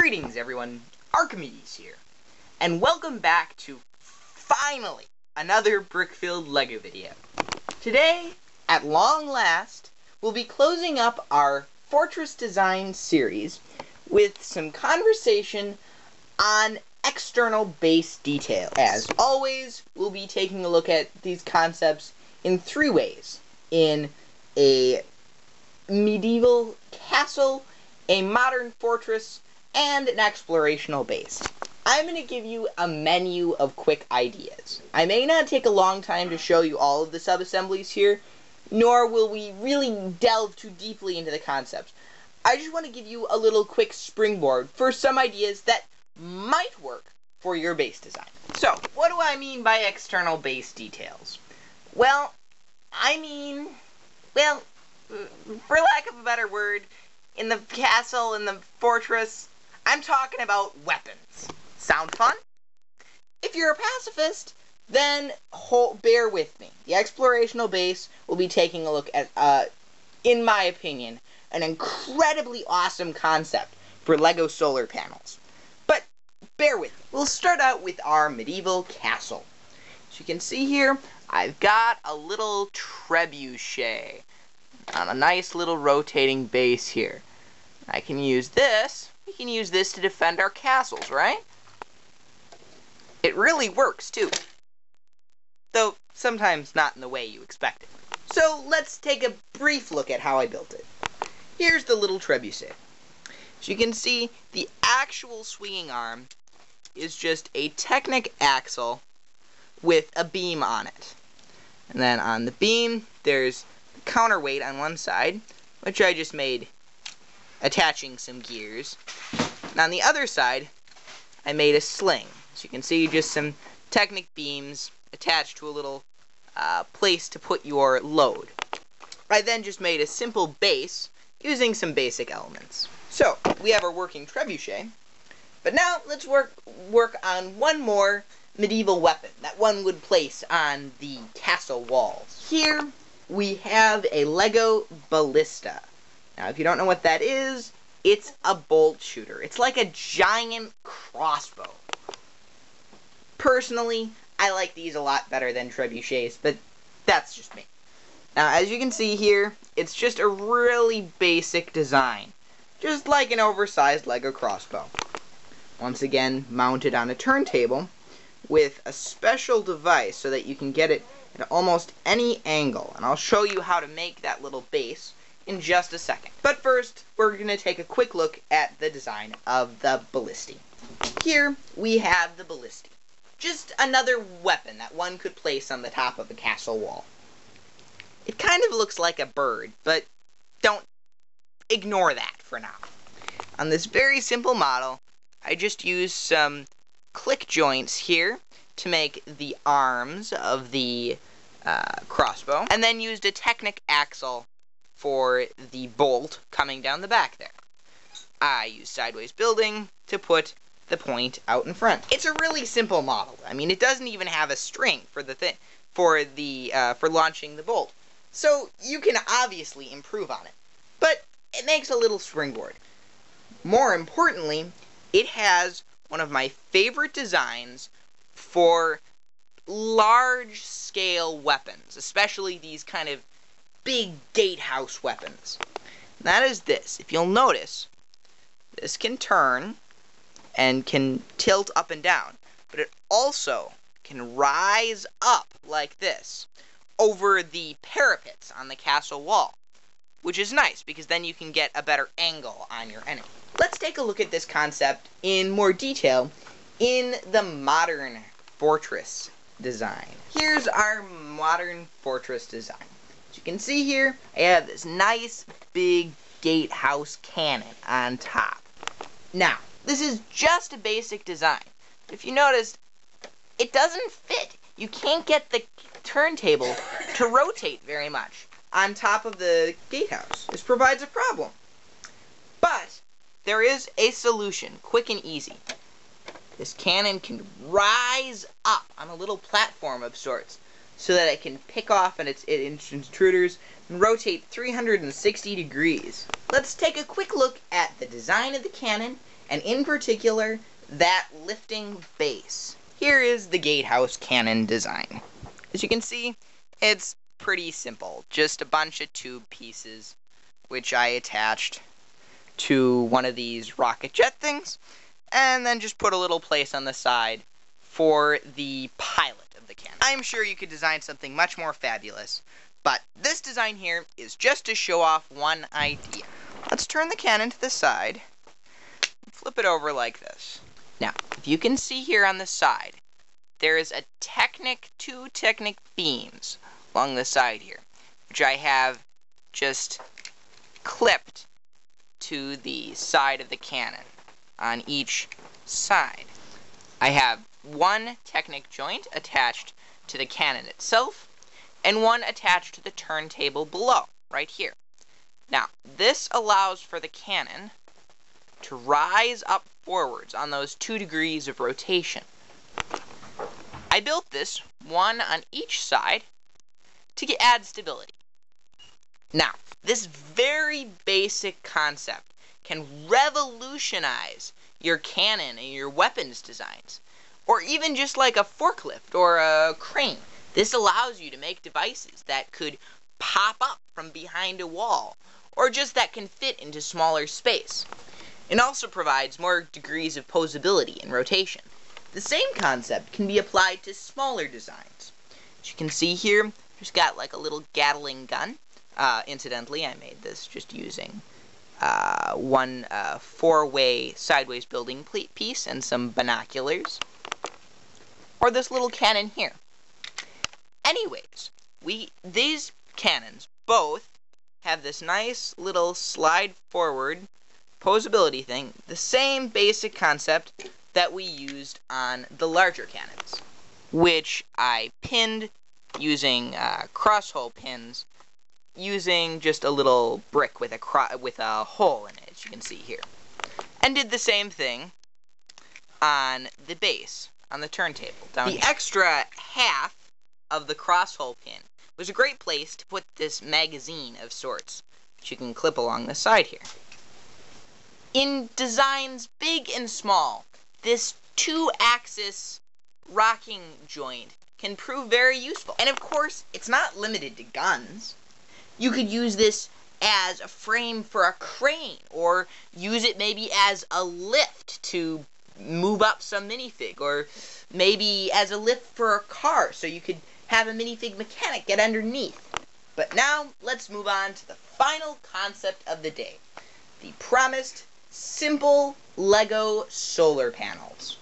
Greetings everyone, Arcimedes here, and welcome back to, finally, another brick-filled LEGO video. Today, at long last, we'll be closing up our fortress design series with some conversation on external base detail. As always, we'll be taking a look at these concepts in three ways: in a medieval castle, a modern fortress, and an explorational base. I'm going to give you a menu of quick ideas. I may not take a long time to show you all of the sub-assemblies here, nor will we really delve too deeply into the concepts. I just want to give you a little quick springboard for some ideas that might work for your base design. So, what do I mean by external base details? Well, for lack of a better word, in the castle, in the fortress, I'm talking about weapons. Sound fun? If you're a pacifist, then bear with me. The explorational base will be taking a look at, in my opinion, an incredibly awesome concept for LEGO solar panels. But bear with me. We'll start out with our medieval castle. As you can see here, I've got a little trebuchet on a nice little rotating base here. We can use this to defend our castles, right? It really works, too. Though, sometimes not in the way you expect it. So, let's take a brief look at how I built it. Here's the little trebuchet. As you can see, the actual swinging arm is just a TECHNIC axle with a beam on it. And then on the beam, there's the counterweight on one side, which I just made attaching some gears. And on the other side, I made a sling. As you can see, just some TECHNIC beams attached to a little place to put your load. I then just made a simple base using some basic elements. So, we have our working trebuchet, but now let's work on one more medieval weapon that one would place on the castle walls. Here, we have a LEGO ballista. Now, if you don't know what that is, it's a bolt shooter. It's like a giant crossbow. Personally, I like these a lot better than trebuchets, but that's just me. Now, as you can see here, it's just a really basic design, just like an oversized LEGO crossbow. Once again, mounted on a turntable with a special device so that you can get it at almost any angle, and I'll show you how to make that little base in just a second. But first, we're going to take a quick look at the design of the ballisti. Here, we have the ballisti. Just another weapon that one could place on the top of a castle wall. It kind of looks like a bird, but don't ignore that for now. On this very simple model, I just used some click joints here to make the arms of the crossbow, and then used a TECHNIC axle for the bolt coming down the back there. I used sideways building to put the point out in front. It's a really simple model. I mean, it doesn't even have a string for for launching the bolt. So you can obviously improve on it. But it makes a little springboard. More importantly, it has one of my favorite designs for large-scale weapons, especially these kind of big gatehouse weapons. And that is this. If you'll notice, this can turn and can tilt up and down, but it also can rise up like this over the parapets on the castle wall, which is nice because then you can get a better angle on your enemy. Let's take a look at this concept in more detail in the modern fortress design. Here's our modern fortress design. As you can see here, I have this nice big gatehouse cannon on top. Now, this is just a basic design. If you noticed, it doesn't fit. You can't get the turntable to rotate very much on top of the gatehouse. This provides a problem. But there is a solution, quick and easy. This cannon can rise up on a little platform of sorts, so that it can pick off at its intruders and rotate 360 degrees. Let's take a quick look at the design of the cannon and in particular, that lifting base. Here is the gatehouse cannon design. As you can see, it's pretty simple. Just a bunch of tube pieces, which I attached to one of these rocket jet things, and then just put a little place on the side for the pilot of the cannon. I'm sure you could design something much more fabulous, but this design here is just to show off one idea. Let's turn the cannon to the side, and flip it over like this. Now, if you can see here on the side, there is a two TECHNIC beams along the side here, which I have just clipped to the side of the cannon on each side. I have one TECHNIC joint attached to the cannon itself, and one attached to the turntable below, right here. Now, this allows for the cannon to rise up forwards on those 2 degrees of rotation. I built this, one on each side, to add stability. Now, this very basic concept can revolutionize your cannon and your weapons designs, or even just like a forklift or a crane. This allows you to make devices that could pop up from behind a wall, or just that can fit into smaller space. It also provides more degrees of posability and rotation. The same concept can be applied to smaller designs. As you can see here, just got like a little Gatling gun. Incidentally, I made this just using one 4-way sideways building piece and some binoculars. Or this little cannon here. Anyways, these cannons both have this nice little slide forward posability thing, the same basic concept that we used on the larger cannons, which I pinned using cross-hole pins, using just a little brick with a hole in it, as you can see here. And did the same thing on the base, on the turntable. The extra half of the cross-hole pin was a great place to put this magazine of sorts, which you can clip along the side here. In designs big and small, this 2-axis rocking joint can prove very useful. And of course, it's not limited to guns. You could use this as a frame for a crane, or use it maybe as a lift to move up some minifig, or maybe as a lift for a car, so you could have a minifig mechanic get underneath. But now, let's move on to the final concept of the day. The promised simple Lego solar panels.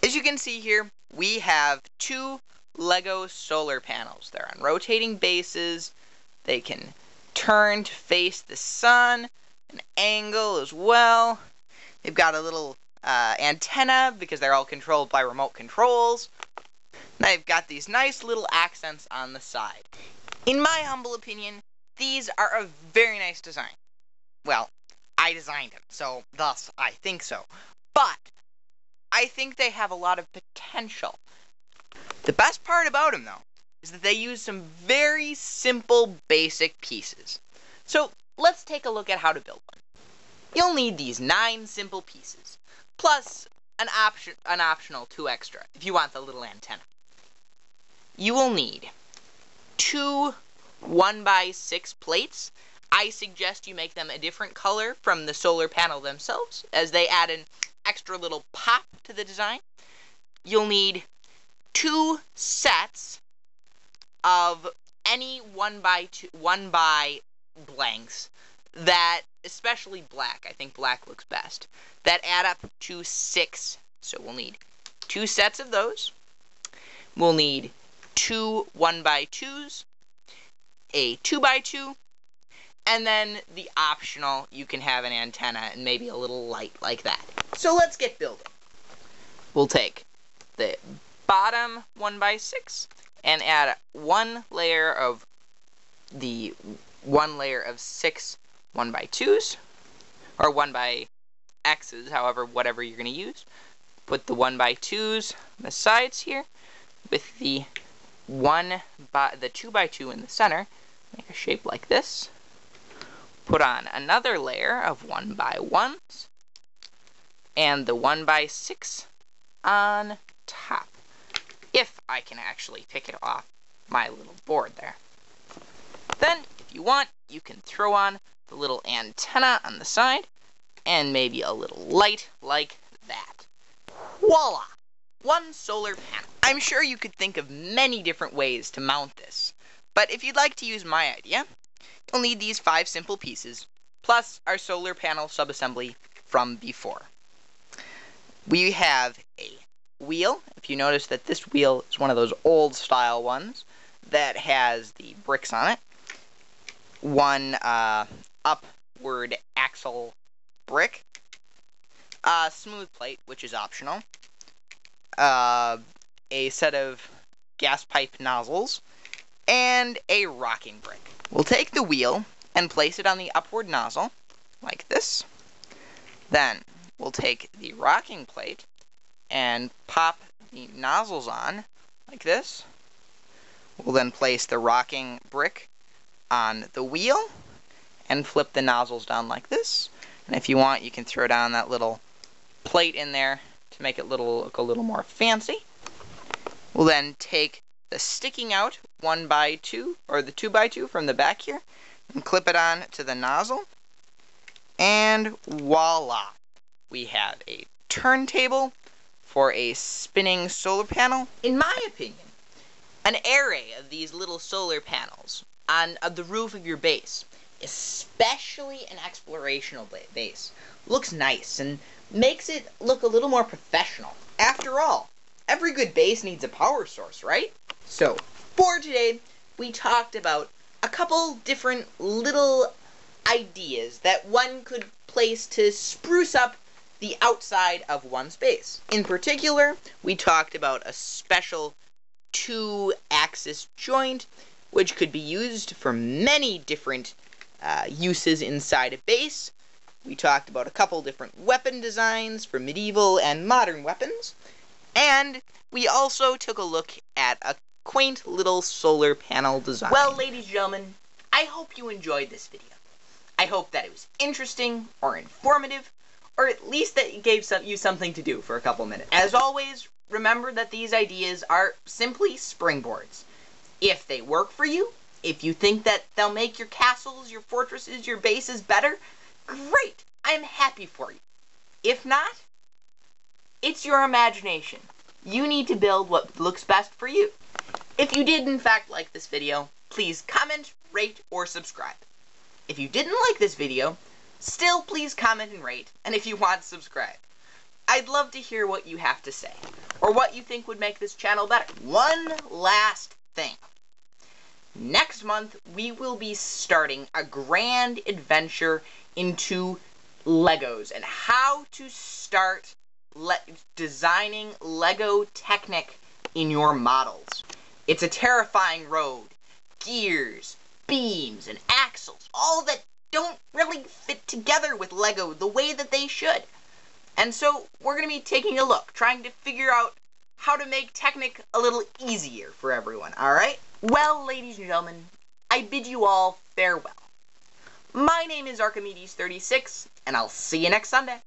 As you can see here, we have 2 Lego solar panels. They're on rotating bases. They can turn to face the sun, an angle as well. They've got a little antenna because they're all controlled by remote controls. They've got these nice little accents on the side. In my humble opinion, these are a very nice design. Well, I designed them, so thus I think so. But I think they have a lot of potential. The best part about them, though, is that they use some very simple, basic pieces. So let's take a look at how to build one. You'll need these 9 simple pieces, plus an optional 2 extra if you want the little antenna. You will need 2 1x6 plates. I suggest you make them a different color from the solar panel themselves, as they add an extra little pop to the design. You'll need 2 sets of any 1x blanks that, especially black, I think black looks best, that add up to 6. So we'll need 2 sets of those. We'll need 2 1x2s, a 2x2, and then the optional, you can have an antenna and maybe a little light like that. So let's get building. We'll take the bottom 1x6 and add one layer of 6 1x2s, or 1x's, however, whatever you're going to use. Put the 1x2s on the sides here, with the 2x2 in the center. Make a shape like this. Put on another layer of 1x1s, and the 1x6 on top, if I can actually pick it off my little board there. Then, if you want, you can throw on the little antenna on the side, and maybe a little light like that. Voila! One solar panel. I'm sure you could think of many different ways to mount this, but if you'd like to use my idea, you'll need these 5 simple pieces, plus our solar panel subassembly from before. We have a wheel. If you notice that this wheel is one of those old style ones that has the bricks on it. One upward axle brick. A smooth plate, which is optional. A set of gas pipe nozzles. And a rocking brick. We'll take the wheel and place it on the upward nozzle, like this. Then we'll take the rocking plate and pop the nozzles on, like this. We'll then place the rocking brick on the wheel and flip the nozzles down like this. And if you want, you can throw down that little plate in there to make it look a little more fancy. We'll then take the sticking out 1x2, or the 2x2 from the back here, and clip it on to the nozzle. And voila! We have a turntable for a spinning solar panel. In my opinion, an array of these little solar panels on the roof of your base, especially an explorational base, looks nice and makes it look a little more professional. After all, every good base needs a power source, right? So, for today, we talked about a couple different little ideas that one could place to spruce up the outside of one's base. In particular, we talked about a special 2-axis joint, which could be used for many different uses inside a base. We talked about a couple different weapon designs for medieval and modern weapons. And we also took a look at a quaint little solar panel design. Well, ladies and gentlemen, I hope you enjoyed this video. I hope that it was interesting or informative, or at least that it gave you something to do for a couple minutes. As always, remember that these ideas are simply springboards. If they work for you, if you think that they'll make your castles, your fortresses, your bases better, great! I am happy for you. If not, it's your imagination. You need to build what looks best for you. If you did in fact like this video, please comment, rate, or subscribe. If you didn't like this video, still please comment and rate, and if you want, subscribe. I'd love to hear what you have to say, or what you think would make this channel better. One last thing. Next month, we will be starting a grand adventure into Legos and how to start designing Lego Technic in your models. It's a terrifying road. Gears, beams, and axles, all that don't really fit together with Lego the way that they should. And so we're going to be taking a look, trying to figure out how to make Technic a little easier for everyone, alright? Well, ladies and gentlemen, I bid you all farewell. My name is Arcimedes36, and I'll see you next Sunday.